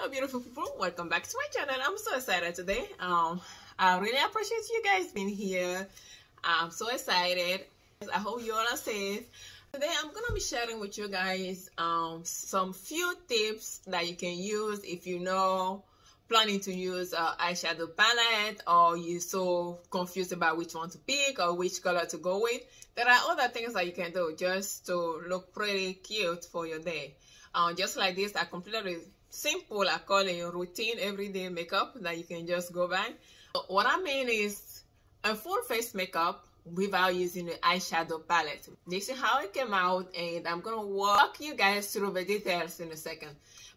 Hello beautiful people, welcome back to my channel. I'm so excited today. I really appreciate you guys being here. I'm so excited. I hope you all are safe. Today I'm gonna be sharing with you guys some few tips that you can use if you know planning to use eyeshadow palette, or you're so confused about which one to pick or which color to go with. There are other things that you can do just to look pretty cute for your day. Just like this, I completely simple, I call it routine everyday makeup that you can just go by. What I mean is a full face makeup without using the eyeshadow palette. This is how it came out, and I'm gonna walk you guys through the details in a second.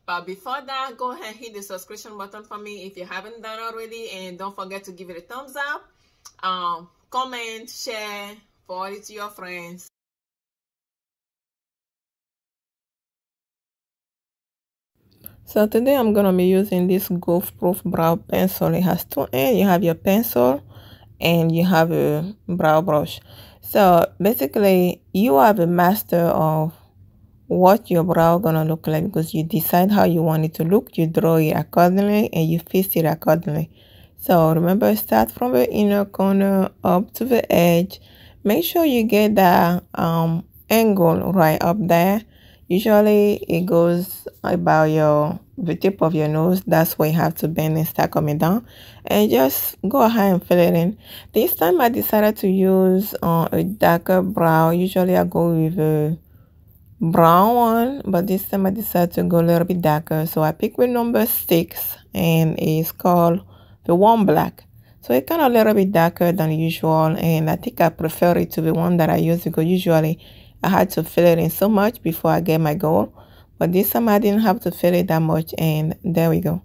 But before that, go ahead and hit the subscription button for me if you haven't done already, and don't forget to give it a thumbs up, comment, share, forward it to your friends. So today I'm gonna be using this Goof Proof Brow Pencil. It has two ends. You have your pencil and you have a brow brush. So basically you are the master of what your brow gonna look like, because you decide how you want it to look, you draw it accordingly, and you fix it accordingly. So remember, start from the inner corner up to the edge. Make sure you get that angle right up there. Usually it goes about the tip of your nose. That's where you have to bend and start coming down, and just go ahead and fill it in. This time I decided to use a darker brow. Usually I go with a brown one, but this time I decided to go a little bit darker. So I picked with number 6, and it's called the Warm Black. So it's kind of a little bit darker than usual, and I think I prefer it to the one that I use, because usually I had to fill it in so much before I get my goal. But this time I didn't have to fill it that much, and there we go.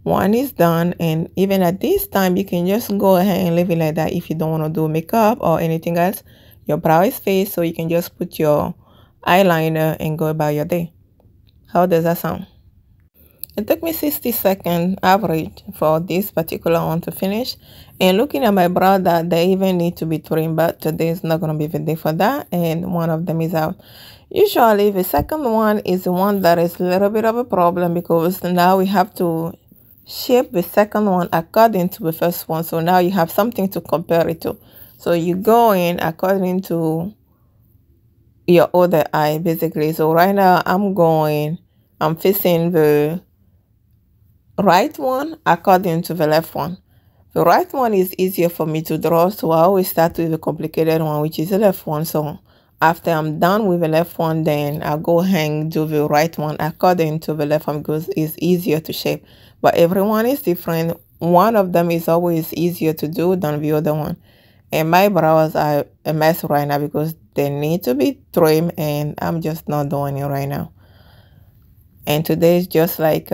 One is done, and even at this time you can just go ahead and leave it like that if you don't want to do makeup or anything else. Your brow is fixed, so you can just put your eyeliner and go about your day. How does that sound? It took me 60 seconds average for this particular one to finish. And looking at my brow, that they even need to be trimmed, but today is not going to be the day for that, and one of them is out. Usually the second one is the one that is a little bit of a problem, because now we have to shape the second one according to the first one. So now you have something to compare it to. So you go in according to your other eye, basically. So right now I'm facing the right one according to the left one. The right one is easier for me to draw, so I always start with the complicated one, which is the left one. So after I'm done with the left one, then I'll go ahead and do the right one according to the left one, because it's easier to shape. But everyone is different. One of them is always easier to do than the other one. And my brows are a mess right now because they need to be trimmed, and I'm just not doing it right now. And today is just like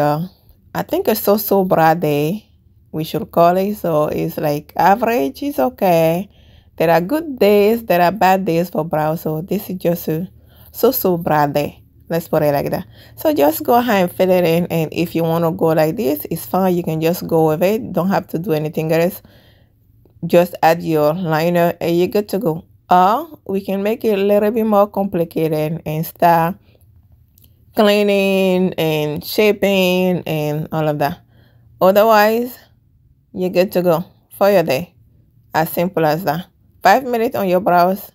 I think a so-so brow day, we should call it. So it's like average is okay. There are good days, there are bad days for brow. So this is just a so-so brow day. Let's put it like that. So just go ahead and fill it in. And if you want to go like this, it's fine. You can just go with it. Don't have to do anything else. Just add your liner and you're good to go. Or we can make it a little bit more complicated and start cleaning and shaping and all of that. Otherwise, you're good to go for your day. As simple as that. 5 minutes on your brows,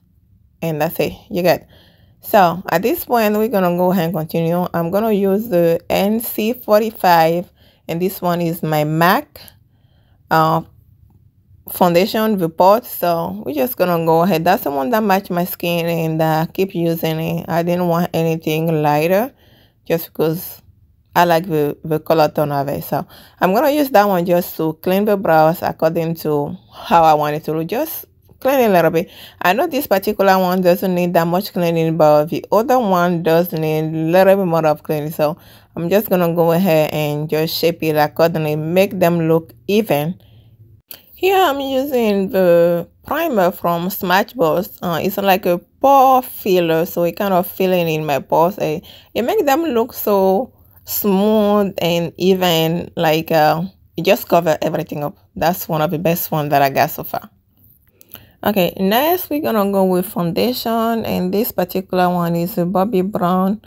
and that's it. You good. So at this point, we're gonna go ahead and continue. I'm gonna use the NC45, and this one is my MAC foundation report. So we're just gonna go ahead. That's the one that matched my skin, and keep using it. I didn't want anything lighter, just because I like the color tone of it. So I'm gonna use that one just to clean the brows according to how I want it to look. Just clean it a little bit. I know this particular one doesn't need that much cleaning, but the other one does need a little bit more of cleaning. So I'm just gonna go ahead and just shape it accordingly, make them look even. Here I'm using the primer from Smashbox. It's like a pore filler, so it kind of filling in my pores. It makes them look so smooth and even, like it just cover everything up. That's one of the best ones that I got so far. Okay, next we're gonna go with foundation, and this particular one is a Bobbi Brown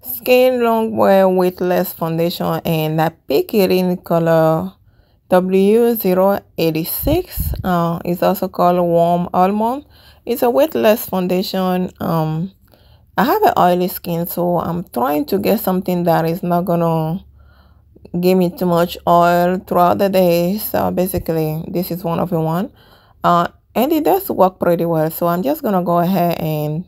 Skin Longwear Weightless Foundation, and I pick it in color W086. It's also called Warm Almond. It's a weightless foundation. I have an oily skin, so I'm trying to get something that is not gonna give me too much oil throughout the day. So basically this is one of the one, and it does work pretty well. So I'm just gonna go ahead and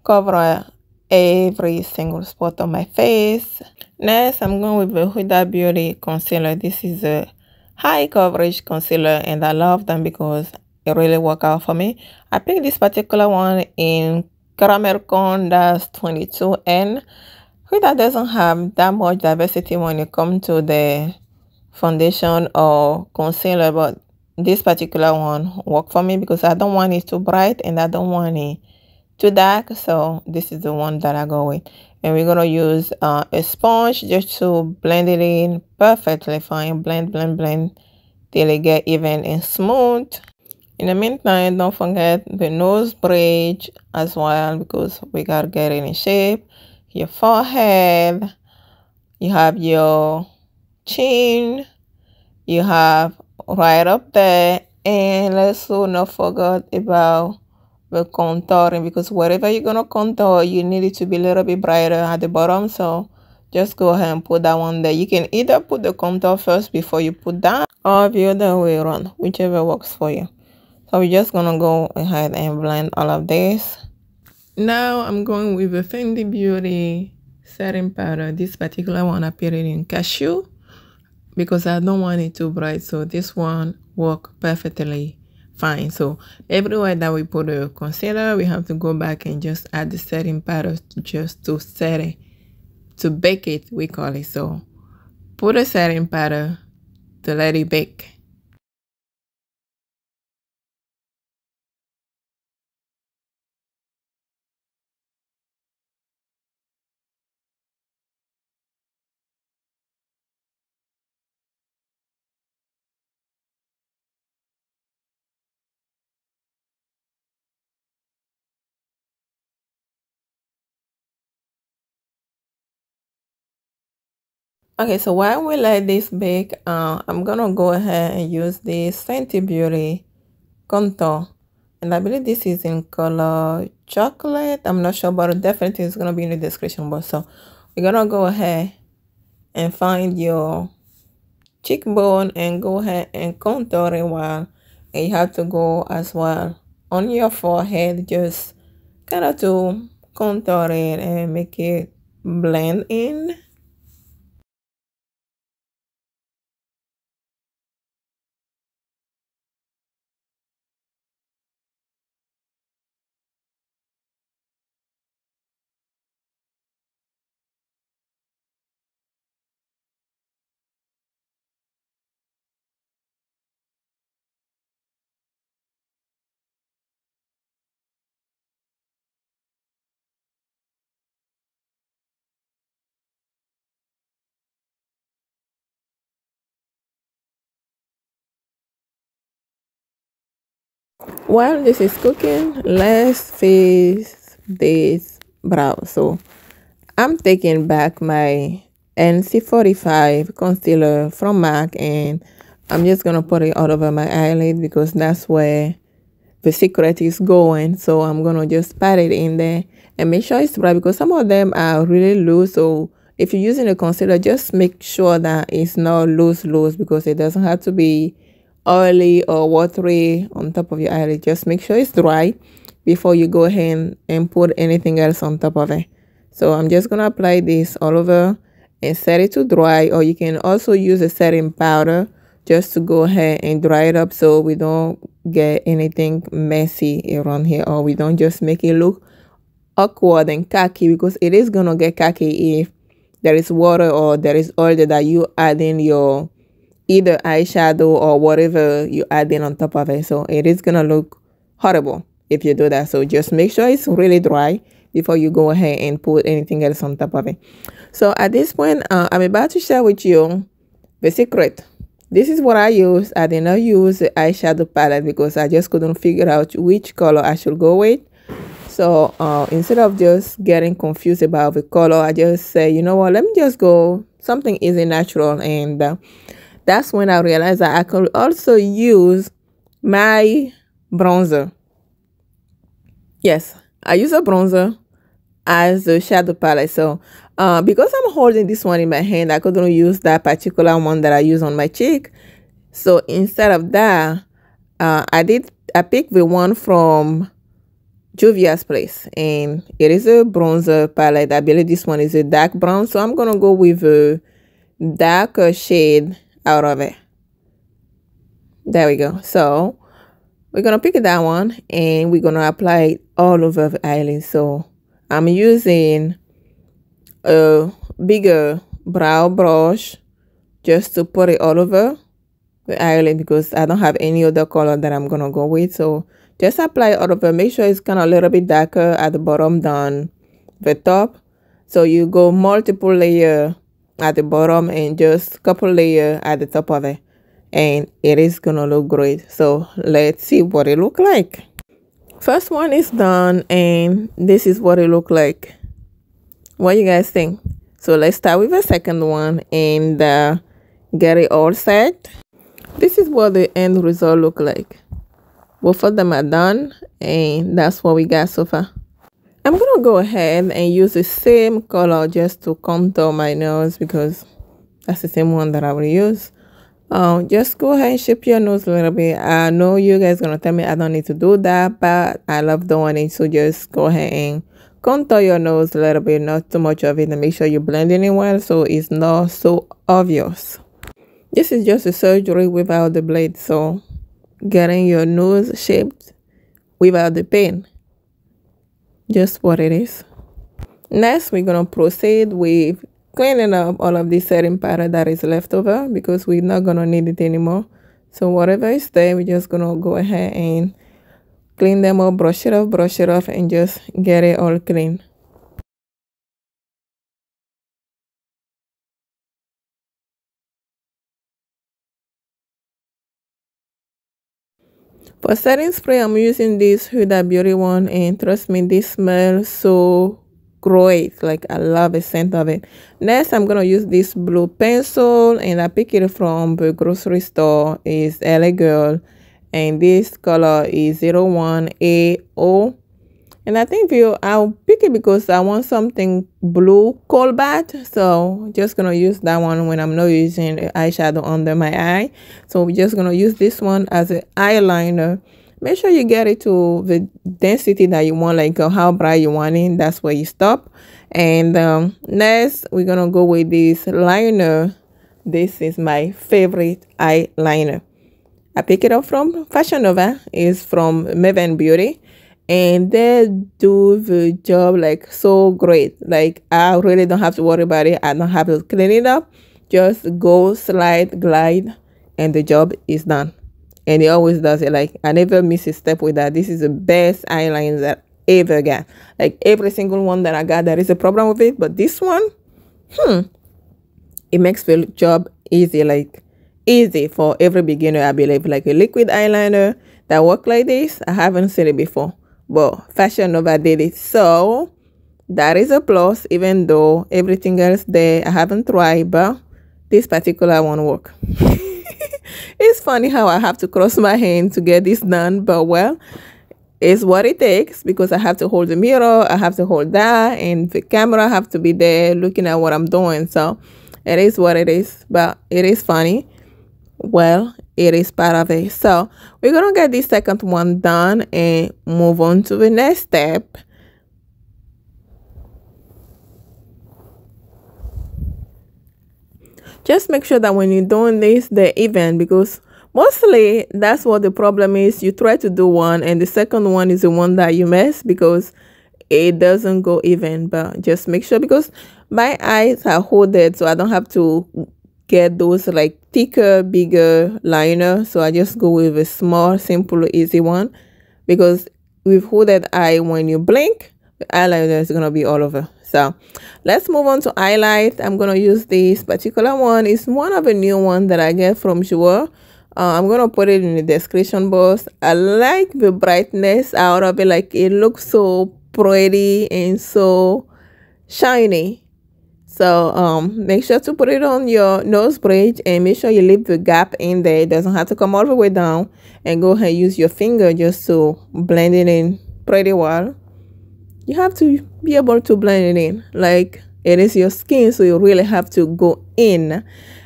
cover every single spot on my face. Next, I'm going with the Huda Beauty concealer. This is a high coverage concealer, and I love them because it really work out for me. I picked this particular one in Caramel Cone, that's 22N. Huda doesn't have that much diversity when it comes to the foundation or concealer, but this particular one worked for me because I don't want it too bright and I don't want it too dark. So this is the one that I go with, and we're gonna use a sponge just to blend it in perfectly fine. Blend till it get even and smooth. In the meantime, don't forget the nose bridge as well, because we gotta get it in shape. Your forehead, you have your chin, you have right up there, and let's also not forget about the contouring, because wherever you're gonna contour, you need it to be a little bit brighter at the bottom. So just go ahead and put that one there. You can either put the contour first before you put that, or the other way around, whichever works for you. So we're just gonna go ahead and blend all of this. Now I'm going with the Fendi Beauty setting powder. This particular one I put it in cashew because I don't want it too bright, so this one work perfectly fine. So everywhere that we put a concealer, we have to go back and just add the setting powder just to set it, to bake it, we call it. So put a setting powder to let it bake. Okay, so while we let this bake, I'm gonna go ahead and use this Fenty Beauty contour, and I believe this is in color chocolate. I'm not sure, but definitely it's gonna be in the description box. So we're gonna go ahead and find your cheekbone and go ahead and contour it well, and you have to go as well on your forehead, just kind of to contour it and make it blend in. While this is cooking, let's fix this brow. So I'm taking back my NC45 concealer from MAC, and I'm just gonna put it all over my eyelid because that's where the secret is going. So I'm gonna just pat it in there and make sure it's dry, because some of them are really loose. So if you're using a concealer, just make sure that it's not loose because it doesn't have to be oily or watery on top of your eyelid. Just make sure it's dry before you go ahead and put anything else on top of it. So I'm just gonna apply this all over and set it to dry, or you can also use a setting powder just to go ahead and dry it up, so we don't get anything messy around here, or we don't just make it look awkward and khaki, because it is gonna get khaki if there is water or there is oil that you add in your either eyeshadow or whatever you add in on top of it. So it is gonna look horrible if you do that. So just make sure it's really dry before you go ahead and put anything else on top of it. So at this point, I'm about to share with you the secret. This is what I use. I did not use the eyeshadow palette because I just couldn't figure out which color I should go with. So instead of just getting confused about the color, I just say, you know what, let me just go something easy, natural. And that's when I realized that I could also use my bronzer. Yes, I use a bronzer as a shadow palette. So because I'm holding this one in my hand, I couldn't use that particular one that I use on my cheek. So instead of that, I picked the one from Juvia's Place, and it is a bronzer palette. I believe this one is a dark brown, so I'm gonna go with a darker shade out of it. There we go. So we're gonna pick that one and we're gonna apply it all over the eyelid. So I'm using a bigger brow brush just to put it all over the eyelid because I don't have any other color that I'm gonna go with. So just apply it all over. Make sure it's kind of a little bit darker at the bottom than the top. So you go multiple layer at the bottom and just couple layer at the top of it, and it is gonna look great. So let's see what it look like. First one is done, and this is what it look like. What you guys think? So let's start with the second one and get it all set. This is what the end result look like. Both of them are done, and that's what we got so far. I'm gonna go ahead and use the same color just to contour my nose because that's the same one that I will use. Just go ahead and shape your nose a little bit. I know you guys gonna tell me I don't need to do that, but I love doing it. So just go ahead and contour your nose a little bit, not too much of it, and make sure you blend it in well so it's not so obvious. This is just a surgery without the blade, so getting your nose shaped without the pain. Just what it is. Next, we're gonna proceed with cleaning up all of this setting powder that is left over because we're not gonna need it anymore. So whatever is there, we're just gonna go ahead and clean them up, brush it off, and just get it all clean. For setting spray, I'm using this Huda Beauty one, and trust me, this smells so great. Like, I love the scent of it. Next, I'm gonna use this blue pencil, and I pick it from the grocery store. It's LA Girl, and this color is 01AO. And I think I'll pick it because I want something blue cobalt. So just gonna use that one when I'm not using eyeshadow under my eye. So we're just gonna use this one as an eyeliner. Make sure you get it to the density that you want, like how bright you want it. That's where you stop. And next, we're gonna go with this liner. This is my favorite eyeliner. I pick it up from Fashion Nova. It's from Maven Beauty. And they do the job like so great. Like, I really don't have to worry about it. I don't have to clean it up. Just go, slide, glide, and the job is done. And it always does it. Like, I never miss a step with that. This is the best eyeliner that I ever got. Like, every single one that I got, there is a problem with it. But this one, it makes the job easy. Like, easy for every beginner, I believe. Like a liquid eyeliner that work like this, I haven't seen it before. But Fashion Nova did it, so that is a plus. Even though everything else there I haven't tried, but this particular one work. It's funny how I have to cross my hand to get this done, but well, it's what it takes because I have to hold the mirror, I have to hold that, and the camera have to be there looking at what I'm doing. So it is what it is, but it is funny. Well, it is part of it. So we're gonna get this second one done and move on to the next step. Just make sure that when you're doing this, they're even, because mostly that's what the problem is. You try to do one and the second one is the one that you miss because it doesn't go even. But just make sure, because my eyes are hooded, so I don't have to get those like thicker, bigger liner. So I just go with a small, simple, easy one, because with hooded eye, when you blink, the eyeliner is gonna be all over. So let's move on to highlight. I'm gonna use this particular one. It's one of the new one that I get from Jouer. I'm gonna put it in the description box. I like the brightness out of it. Like, it looks so pretty and so shiny. So make sure to put it on your nose bridge and make sure you leave the gap in there. It doesn't have to come all the way down. And go ahead and use your finger just to blend it in pretty well. You have to be able to blend it in like it is your skin, so you really have to go in.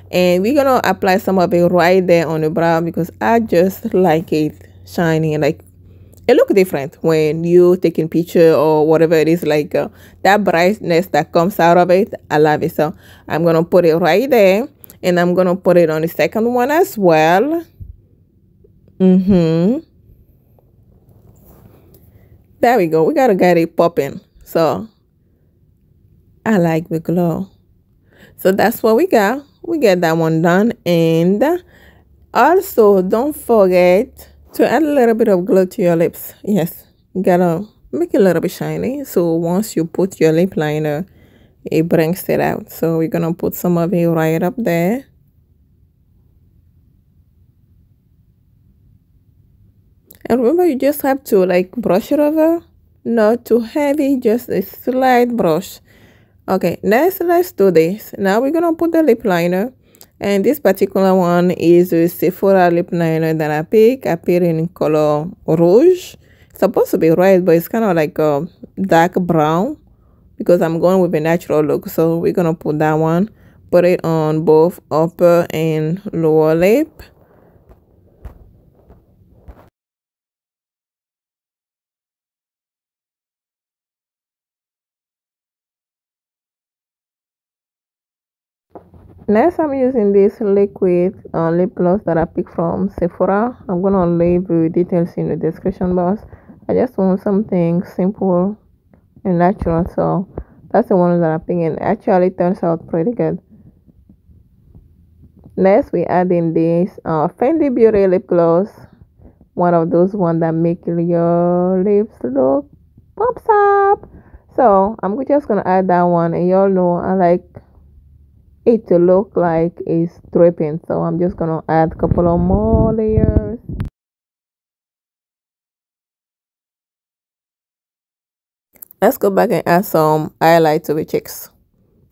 And we're gonna apply some of it right there on the brow because I just like it shiny. Like it look different when you taking picture or whatever it is, like that brightness that comes out of it. I love it. So I'm gonna put it right there, and I'm gonna put it on the second one as well. There we go. We gotta get it popping. So I like the glow. So that's what we got. We get that one done. And also don't forget to add a little bit of glow to your lips. Yes, you gotta make it a little bit shiny. So once you put your lip liner, it brings it out. So we're gonna put some of it right up there. And remember, you just have to like brush it over, not too heavy, just a slight brush. Okay, next let's do this. Now we're gonna put the lip liner, and this particular one is a Sephora lip liner that I picked. I picked in color rouge. It's supposed to be red, but it's kind of like a dark brown because I'm going with a natural look. So we're gonna put that one, put it on both upper and lower lip. Next, I'm using this liquid lip gloss that I picked from Sephora. I'm gonna leave the details in the description box. I just want something simple and natural, so that's the one that I picked, and actually turns out pretty good. Next, we add in this Fendi Beauty lip gloss, one of those ones that make your lips look pops up. So I'm just gonna add that one, and y'all know I like it to look like it's dripping, so I'm just gonna add a couple of more layers. Let's go back and add some highlight to the cheeks.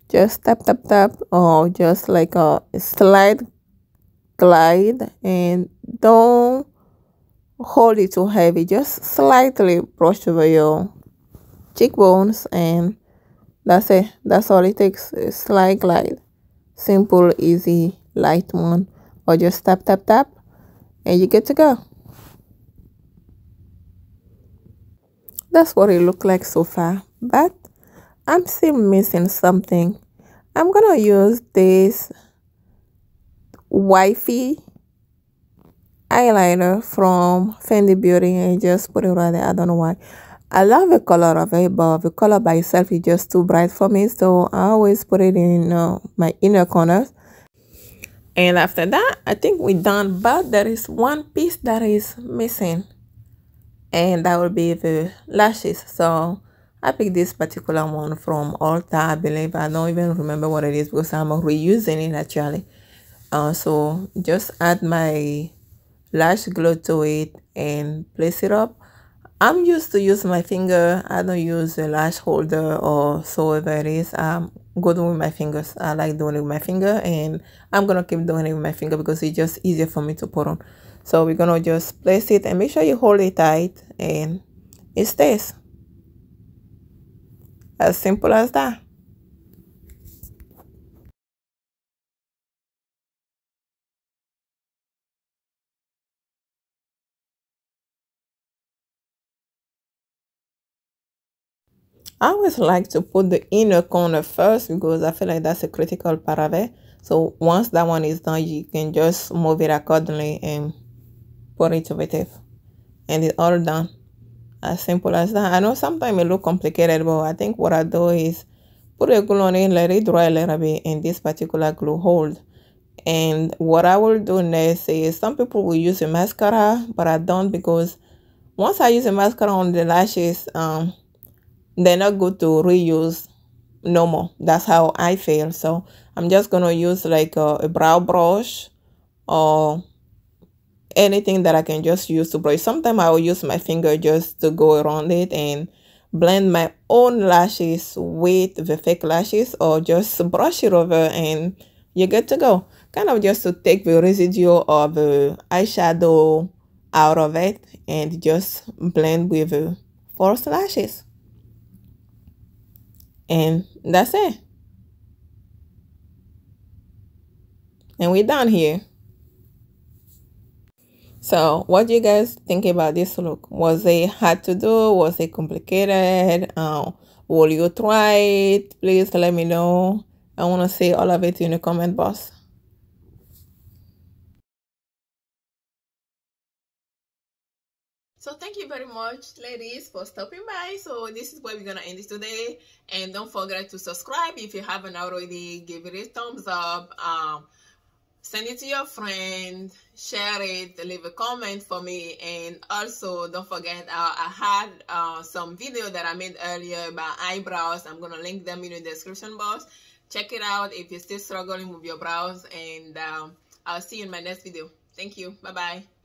Just tap tap tap, or just like a slight glide, and don't hold it too heavy. Just slightly brush over your cheekbones, and that's it. That's all it takes. A slight glide. Simple, easy, light one, or just tap tap tap and you're good to go. That's what it looked like so far, but I'm still missing something. I'm gonna use this wifey eyeliner from Fendi Beauty and just put it right there. I don't know why. I love the color of it, but the color by itself is just too bright for me, so I always put it in my inner corners. And after that, I think we're done, but there is one piece that is missing, and that will be the lashes. So I picked this particular one from Ulta, I believe. I don't even remember what it is because I'm reusing it actually. So just add my lash glue to it and place it up. I'm used to use my finger. I don't use a lash holder or so whatever it is. I'm good with my fingers. I like doing it with my finger, and I'm gonna keep doing it with my finger because it's just easier for me to put on. So we're gonna just place it and make sure you hold it tight and it stays. As simple as that. I always like to put the inner corner first because I feel like that's a critical part of it. So once that one is done, you can just move it accordingly and put it with it. And it's all done. As simple as that. I know sometimes it look complicated, but I think what I do is put a glue on it, let it dry a little bit, and this particular glue hold. And what I will do next is some people will use a mascara, but I don't, because once I use a mascara on the lashes, they're not good to reuse no more. That's how I feel. So I'm just gonna use like a brow brush or anything that I can just use to brush. Sometimes I will use my finger just to go around it and blend my own lashes with the fake lashes, or just brush it over and you're good to go. Kind of just to take the residue of the eyeshadow out of it and just blend with the false lashes. And that's it. And we're done here. So what do you guys think about this look? Was it hard to do? Was it complicated? Will you try it? Please let me know. I want to see all of it in the comment box. So thank you very much, ladies, for stopping by. So this is where we're gonna end this today. And don't forget to subscribe if you haven't already. Give it a thumbs up. Send it to your friend, share it, leave a comment for me, and also don't forget I had some video that I made earlier about eyebrows. I'm gonna link them in the description box. Check it out if you're still struggling with your brows, and I'll see you in my next video. Thank you. Bye bye.